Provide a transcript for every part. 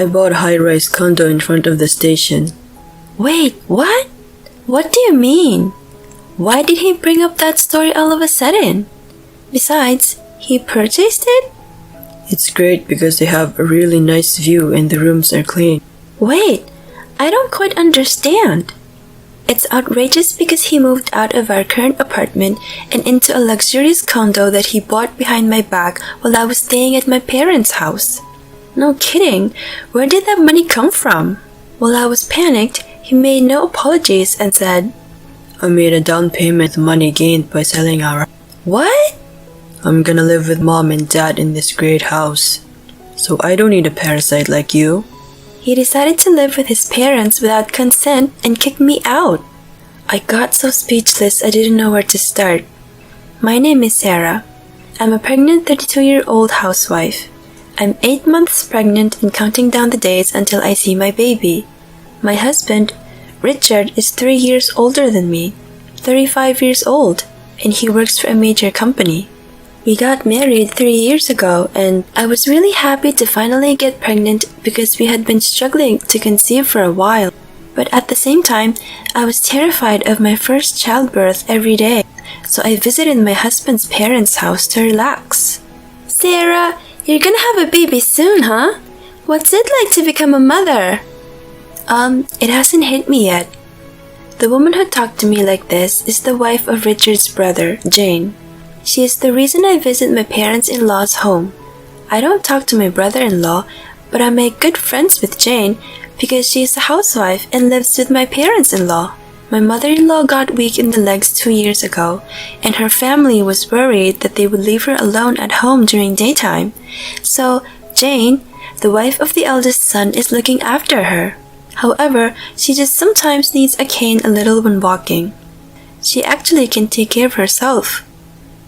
I bought a high-rise condo in front of the station. Wait, what? What do you mean? Why did he bring up that story all of a sudden? Besides, he purchased it? It's great because they have a really nice view and the rooms are clean. Wait, I don't quite understand. It's outrageous because he moved out of our current apartment and into a luxurious condo that he bought behind my back while I was staying at my parents' house. No kidding, where did that money come from? While I was panicked, he made no apologies and said, I made a down payment of money gained by selling our... What? I'm gonna live with mom and dad in this great house, so I don't need a parasite like you. He decided to live with his parents without consent and kicked me out. I got so speechless I didn't know where to start. My name is Sarah. I'm a pregnant 32-year-old housewife. I'm 8 months pregnant and counting down the days until I see my baby. My husband, Richard, is 3 years older than me, 35 years old, and he works for a major company. We got married 3 years ago, and I was really happy to finally get pregnant because we had been struggling to conceive for a while. But at the same time, I was terrified of my first childbirth every day, so I visited my husband's parents' house to relax. Sarah, you're gonna have a baby soon, huh? What's it like to become a mother? It hasn't hit me yet. The woman who talked to me like this is the wife of Richard's brother, Jane. She is the reason I visit my parents-in-law's home. I don't talk to my brother-in-law, but I make good friends with Jane because she is a housewife and lives with my parents-in-law. My mother-in-law got weak in the legs 2 years ago, and her family was worried that they would leave her alone at home during daytime. So, Jane, the wife of the eldest son, is looking after her. However, she just sometimes needs a cane a little when walking. She actually can take care of herself.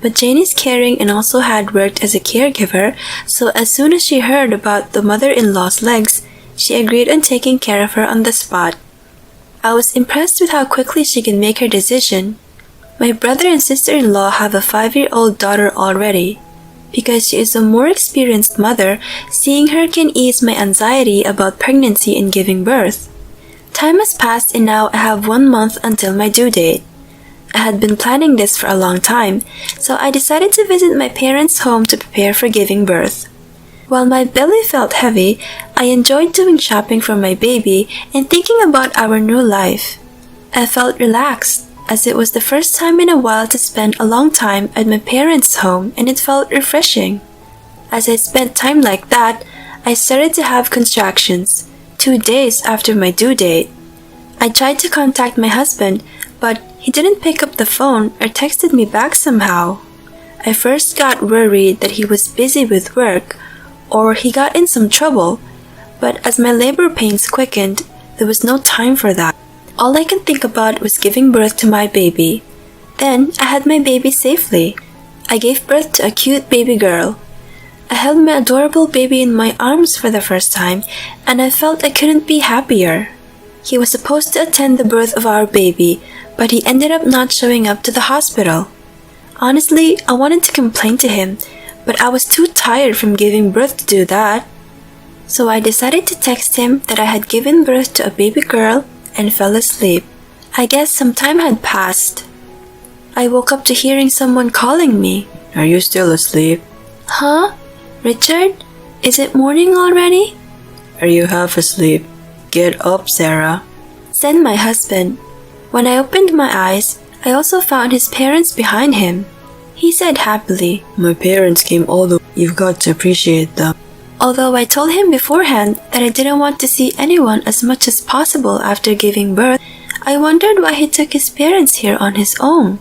But Jane is caring and also had worked as a caregiver, so as soon as she heard about the mother-in-law's legs, she agreed on taking care of her on the spot. I was impressed with how quickly she can make her decision. My brother and sister-in-law have a 5-year-old daughter already. Because she is a more experienced mother, seeing her can ease my anxiety about pregnancy and giving birth. Time has passed and now I have 1 month until my due date. I had been planning this for a long time, so I decided to visit my parents' home to prepare for giving birth. While my belly felt heavy, I enjoyed doing shopping for my baby and thinking about our new life. I felt relaxed, as it was the first time in a while to spend a long time at my parents' home, and it felt refreshing. As I spent time like that, I started to have contractions, 2 days after my due date. I tried to contact my husband, but he didn't pick up the phone or texted me back somehow. I first got worried that he was busy with work or he got in some trouble, but as my labor pains quickened, there was no time for that. All I could think about was giving birth to my baby. Then I had my baby safely. I gave birth to a cute baby girl. I held my adorable baby in my arms for the first time, and I felt I couldn't be happier. He was supposed to attend the birth of our baby, but he ended up not showing up to the hospital. Honestly, I wanted to complain to him, but I was too tired from giving birth to do that. So I decided to text him that I had given birth to a baby girl and fell asleep. I guess some time had passed. I woke up to hearing someone calling me. Are you still asleep? Huh? Richard? Is it morning already? Are you half asleep? Get up, Sarah, said my husband. When I opened my eyes, I also found his parents behind him. He said happily, My parents came all the way. You've got to appreciate them. Although I told him beforehand that I didn't want to see anyone as much as possible after giving birth, I wondered why he took his parents here on his own.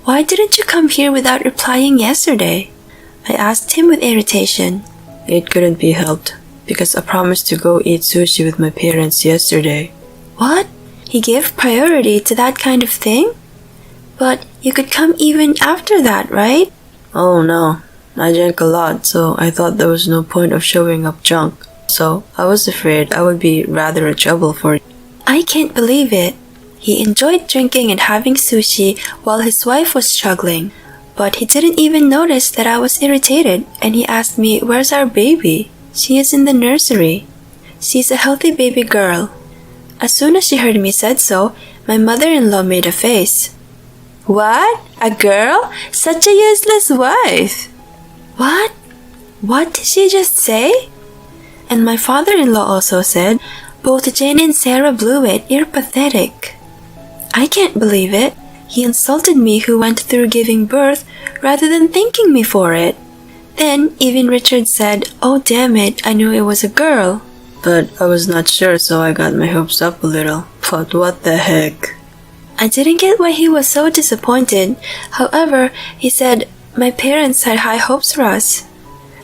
Why didn't you come here without replying yesterday? I asked him with irritation. It couldn't be helped, because I promised to go eat sushi with my parents yesterday. What? He gave priority to that kind of thing? But you could come even after that, right? Oh no, I drank a lot, so I thought there was no point of showing up drunk. So I was afraid I would be rather a trouble for you. I can't believe it. He enjoyed drinking and having sushi while his wife was struggling. But he didn't even notice that I was irritated, and he asked me, where's our baby? She is in the nursery. She's a healthy baby girl. As soon as she heard me said so, my mother-in-law made a face. What? A girl? Such a useless wife! What? What did she just say? And my father-in-law also said, both Jane and Sarah blew it, you're pathetic. I can't believe it. He insulted me who went through giving birth rather than thanking me for it. Then even Richard said, oh damn it, I knew it was a girl. But I was not sure, so I got my hopes up a little. But what the heck? I didn't get why he was so disappointed. However, he said, my parents had high hopes for us.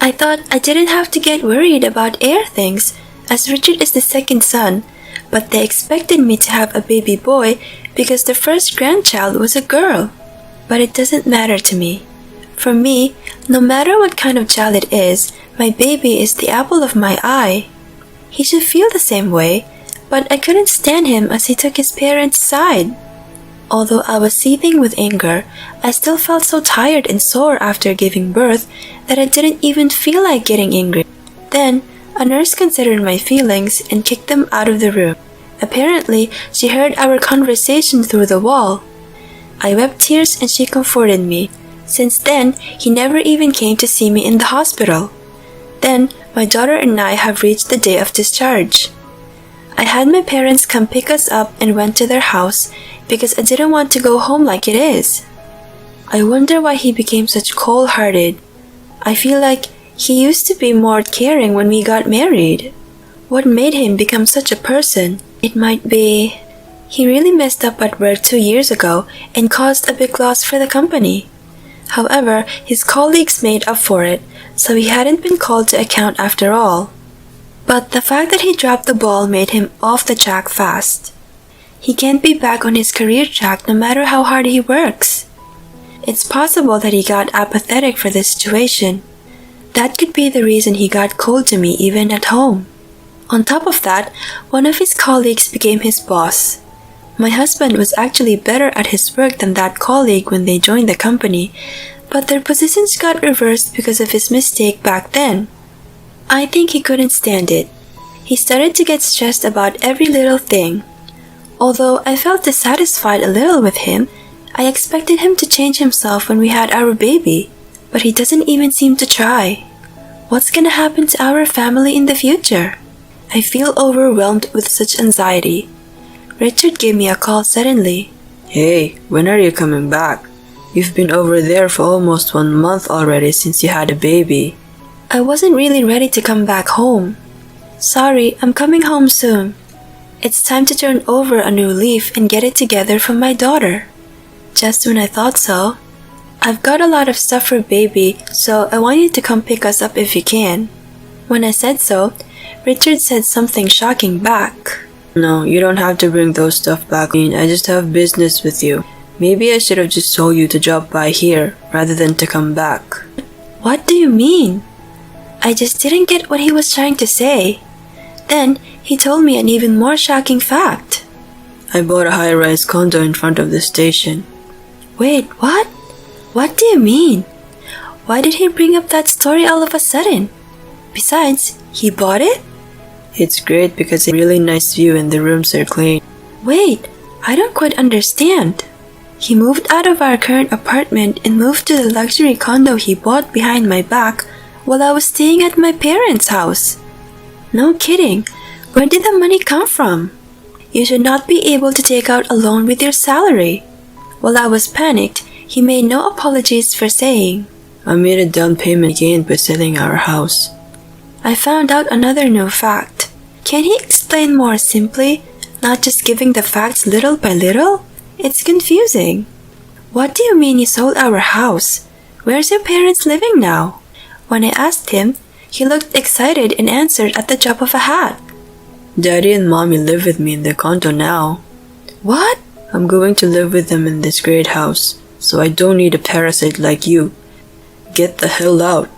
I thought I didn't have to get worried about air things, as Richard is the second son, but they expected me to have a baby boy because the first grandchild was a girl. But it doesn't matter to me. For me, no matter what kind of child it is, my baby is the apple of my eye. He should feel the same way, but I couldn't stand him as he took his parents' side. Although I was seething with anger, I still felt so tired and sore after giving birth that I didn't even feel like getting angry. Then, a nurse considered my feelings and kicked them out of the room. Apparently, she heard our conversation through the wall. I wept tears and she comforted me. Since then, he never even came to see me in the hospital. Then, my daughter and I have reached the day of discharge. I had my parents come pick us up and went to their house because I didn't want to go home like it is. I wonder why he became such cold-hearted. I feel like he used to be more caring when we got married. What made him become such a person? It might be he really messed up at work 2 years ago and caused a big loss for the company. However, his colleagues made up for it, so he hadn't been called to account after all. But the fact that he dropped the ball made him off the track fast. He can't be back on his career track no matter how hard he works. It's possible that he got apathetic for this situation. That could be the reason he got cold to me even at home. On top of that, one of his colleagues became his boss. My husband was actually better at his work than that colleague when they joined the company, but their positions got reversed because of his mistake back then. I think he couldn't stand it. He started to get stressed about every little thing. Although I felt dissatisfied a little with him, I expected him to change himself when we had our baby, but he doesn't even seem to try. What's gonna happen to our family in the future? I feel overwhelmed with such anxiety. Richard gave me a call suddenly. Hey, when are you coming back? You've been over there for almost 1 month already since you had a baby. I wasn't really ready to come back home. Sorry, I'm coming home soon. It's time to turn over a new leaf and get it together for my daughter. Just when I thought so. I've got a lot of stuff for baby, so I want you to come pick us up if you can. When I said so, Richard said something shocking back. No, you don't have to bring those stuff back. I just have business with you. Maybe I should have just told you to drop by here rather than to come back. What do you mean? I just didn't get what he was trying to say. Then he told me an even more shocking fact. I bought a high-rise condo in front of the station. Wait, what? What do you mean? Why did he bring up that story all of a sudden? Besides, he bought it? It's great because it's a really nice view and the rooms are clean. Wait, I don't quite understand. He moved out of our current apartment and moved to the luxury condo he bought behind my back while I was staying at my parents' house. No kidding. Where did the money come from? You should not be able to take out a loan with your salary. While I was panicked, he made no apologies for saying, I made a down payment again by selling our house. I found out another new fact. Can he explain more simply, not just giving the facts little by little? It's confusing. What do you mean you sold our house? Where's your parents living now? When I asked him, he looked excited and answered at the drop of a hat. Daddy and Mommy live with me in the condo now. What? I'm going to live with them in this great house, so I don't need a parasite like you. Get the hell out.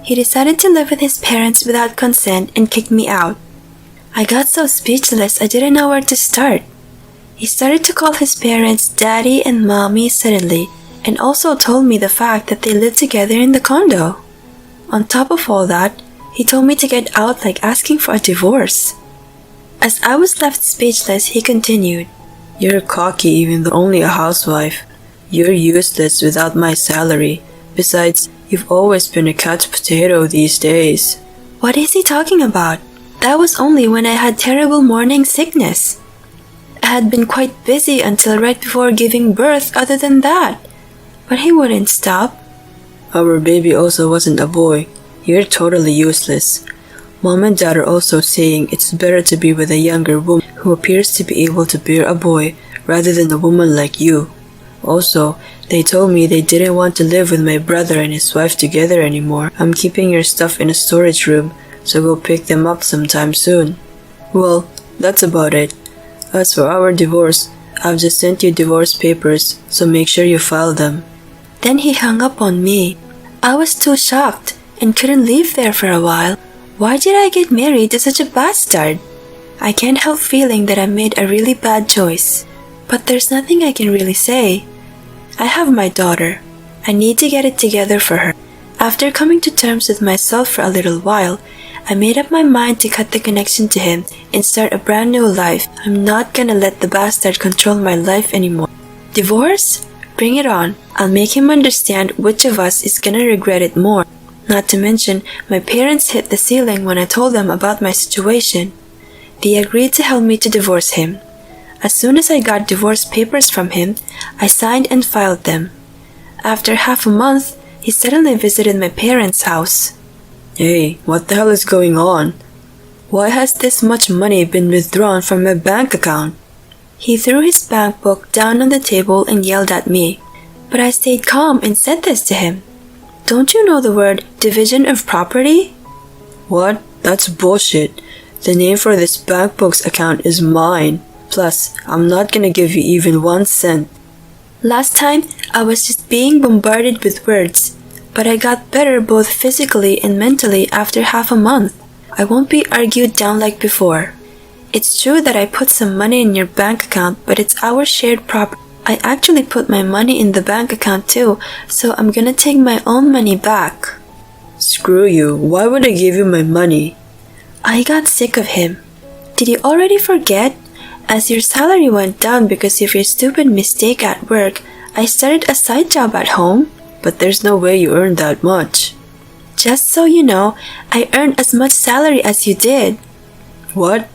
He decided to live with his parents without consent and kicked me out. I got so speechless I didn't know where to start. He started to call his parents Daddy and Mommy suddenly, and also told me the fact that they lived together in the condo. On top of all that, He told me to get out like asking for a divorce. As I was left speechless, he continued, You're cocky even though only a housewife. You're useless without my salary. Besides, you've always been a couch potato these days. What is he talking about? That was only when I had terrible morning sickness. I had been quite busy until right before giving birth other than that. But he wouldn't stop. Our baby also wasn't a boy. You're totally useless. Mom and Dad are also saying it's better to be with a younger woman who appears to be able to bear a boy rather than a woman like you. Also, they told me they didn't want to live with my brother and his wife together anymore. I'm keeping your stuff in a storage room, so go pick them up sometime soon. Well, that's about it. As for our divorce, I've just sent you divorce papers, so make sure you file them. Then he hung up on me. I was too shocked and couldn't leave there for a while. Why did I get married to such a bastard? I can't help feeling that I made a really bad choice. But there's nothing I can really say. I have my daughter. I need to get it together for her. After coming to terms with myself for a little while, I made up my mind to cut the connection to him and start a brand new life. I'm not gonna let the bastard control my life anymore. Divorce? Bring it on. I'll make him understand which of us is gonna regret it more. Not to mention, my parents hit the ceiling when I told them about my situation. They agreed to help me to divorce him. As soon as I got divorce papers from him, I signed and filed them. After half a month, he suddenly visited my parents' house. Hey, what the hell is going on? Why has this much money been withdrawn from my bank account? He threw his bank book down on the table and yelled at me. But I stayed calm and said this to him. Don't you know the word division of property? What? That's bullshit. The name for this bank book's account is mine. Plus, I'm not gonna give you even 1 cent. Last time, I was just being bombarded with words, but I got better both physically and mentally after half a month. I won't be argued down like before. It's true that I put some money in your bank account, but it's our shared property. I actually put my money in the bank account too, so I'm gonna take my own money back. Screw you. Why would I give you my money? I got sick of him. Did you already forget? As your salary went down because of your stupid mistake at work, I started a side job at home. But there's no way you earned that much. Just so you know, I earned as much salary as you did. What?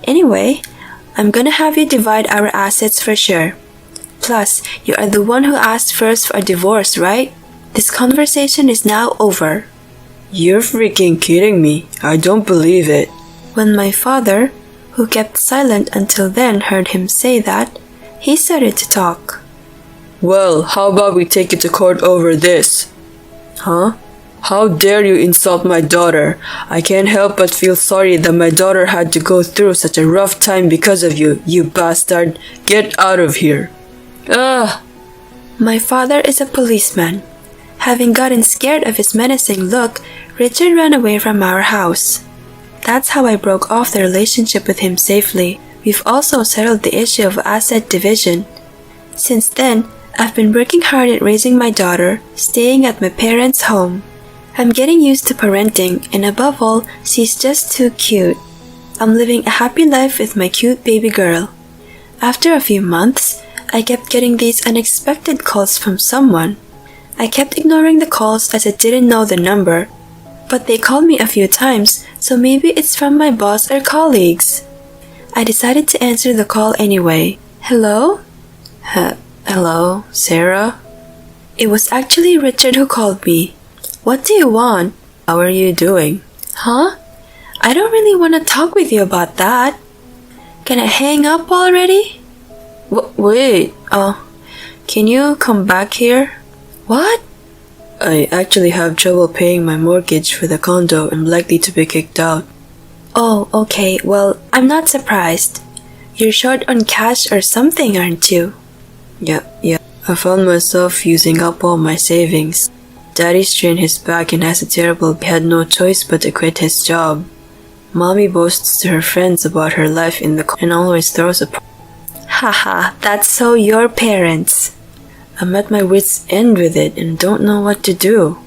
Anyway, I'm gonna have you divide our assets for sure. Plus, you are the one who asked first for a divorce, right? This conversation is now over. You're freaking kidding me. I don't believe it. When my father, who kept silent until then, heard him say that, he started to talk. Well, how about we take it to court over this? Huh? How dare you insult my daughter? I can't help but feel sorry that my daughter had to go through such a rough time because of you, you bastard. Get out of here. Ugh. My father is a policeman. Having gotten scared of his menacing look, Richard ran away from our house. That's how I broke off the relationship with him safely. We've also settled the issue of asset division. Since then, I've been working hard at raising my daughter, staying at my parents' home. I'm getting used to parenting, and above all, she's just too cute. I'm living a happy life with my cute baby girl. After a few months, I kept getting these unexpected calls from someone. I kept ignoring the calls as I didn't know the number, but they called me a few times, so maybe it's from my boss or colleagues. I decided to answer the call anyway. Hello? Hello, Sarah? It was actually Richard who called me. What do you want? How are you doing? Huh? I don't really want to talk with you about that. Can I hang up already? Wait, can you come back here? What? I actually have trouble paying my mortgage for the condo and I'm likely to be kicked out. Oh, okay, well, I'm not surprised. You're short on cash or something, aren't you? Yeah. I found myself using up all my savings. Daddy strained his back and has a terrible he had no choice but to quit his job. Mommy boasts to her friends about her life in the and always throws a Haha, that's so your parents. I'm at my wit's end with it and don't know what to do.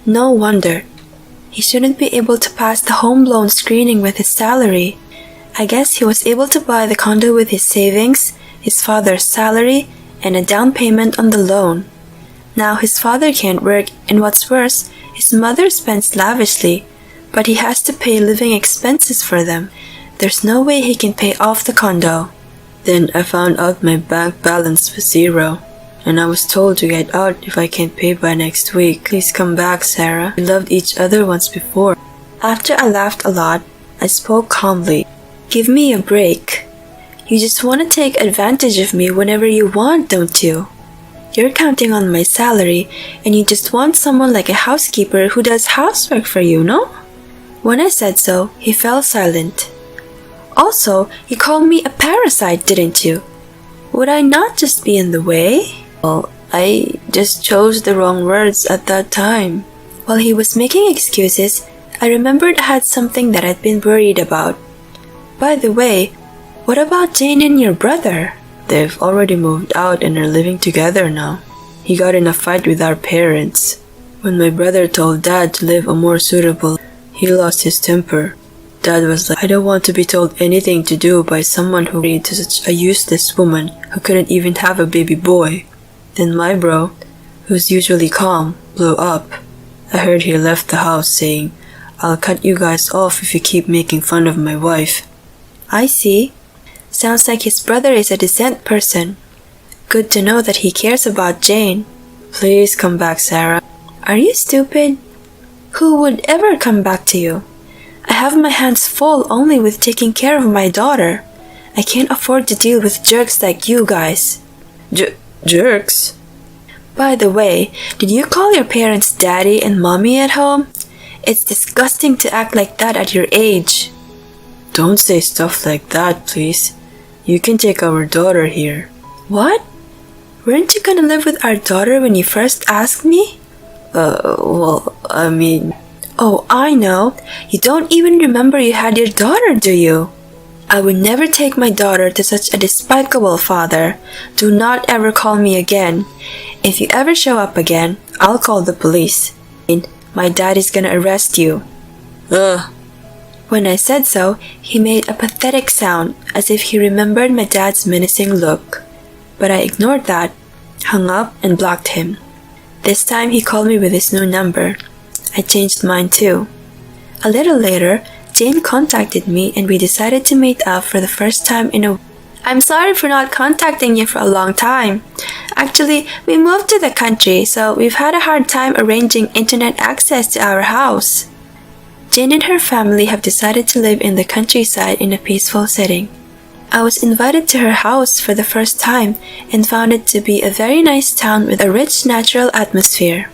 No wonder. he shouldn't be able to pass the home loan screening with his salary. I guess he was able to buy the condo with his savings, his father's salary, and a down payment on the loan. Now his father can't work, and what's worse, his mother spends lavishly, but he has to pay living expenses for them. There's no way he can pay off the condo. Then I found out my bank balance was zero, and I was told to get out if I can't pay by next week. Please come back, Sarah. We loved each other once before. After I laughed a lot, I spoke calmly. Give me a break. You just want to take advantage of me whenever you want, don't you? You're counting on my salary, and you just want someone like a housekeeper who does housework for you, no? When I said so, he fell silent. Also, you called me a parasite, didn't you? Would I not just be in the way? Well, I just chose the wrong words at that time. While he was making excuses, I remembered I had something that I'd been worried about. By the way, what about Jane and your brother? They've already moved out and are living together now. He got in a fight with our parents. When my brother told Dad to live a more suitable, he lost his temper. Dad was like, I don't want to be told anything to do by someone who married to such a useless woman who couldn't even have a baby boy. Then my bro, who's usually calm, blew up. I heard he left the house saying, I'll cut you guys off if you keep making fun of my wife. I see. Sounds like his brother is a decent person. Good to know that he cares about Jane. Please come back, Sarah. Are you stupid? Who would ever come back to you? I have my hands full only with taking care of my daughter. I can't afford to deal with jerks like you guys. Jerks? By the way, did you call your parents daddy and mommy at home? It's disgusting to act like that at your age. Don't say stuff like that, please. You can take our daughter here. What? Weren't you gonna live with our daughter when you first asked me? Well, I mean... Oh, I know. You don't even remember you had your daughter, do you? I would never take my daughter to such a despicable father. Do not ever call me again. If you ever show up again, I'll call the police. My dad is gonna arrest you. When I said so, he made a pathetic sound as if he remembered my dad's menacing look. But I ignored that, hung up, and blocked him. This time he called me with his new number. I changed mine too. A little later, Jane contacted me and we decided to meet up for the first time in a... I'm sorry for not contacting you for a long time. Actually, we moved to the country, so we've had a hard time arranging internet access to our house. Jane and her family have decided to live in the countryside in a peaceful setting. I was invited to her house for the first time and found it to be a very nice town with a rich natural atmosphere.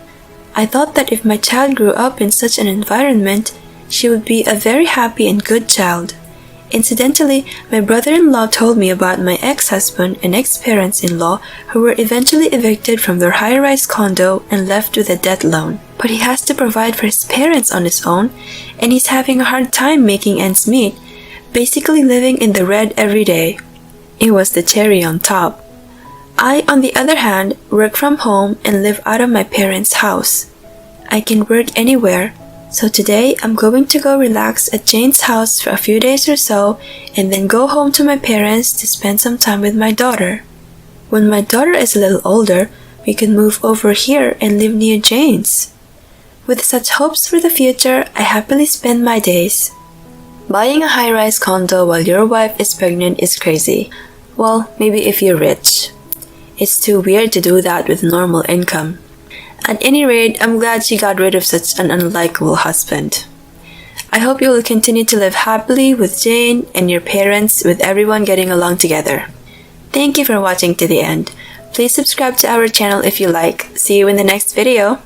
I thought that if my child grew up in such an environment, she would be a very happy and good child. Incidentally, my brother-in-law told me about my ex-husband and ex-parents-in-law who were eventually evicted from their high-rise condo and left with a debt loan. But he has to provide for his parents on his own, and he's having a hard time making ends meet, basically living in the red every day. It was the cherry on top. I, on the other hand, work from home and live out of my parents' house. I can work anywhere, so today I'm going to go relax at Jane's house for a few days or so and then go home to my parents to spend some time with my daughter. When my daughter is a little older, we can move over here and live near Jane's. With such hopes for the future, I happily spend my days. Buying a high-rise condo while your wife is pregnant is crazy. Well, maybe if you're rich. It's too weird to do that with normal income. At any rate, I'm glad she got rid of such an unlikable husband. I hope you will continue to live happily with Jane and your parents, with everyone getting along together. Thank you for watching to the end. Please subscribe to our channel if you like. See you in the next video.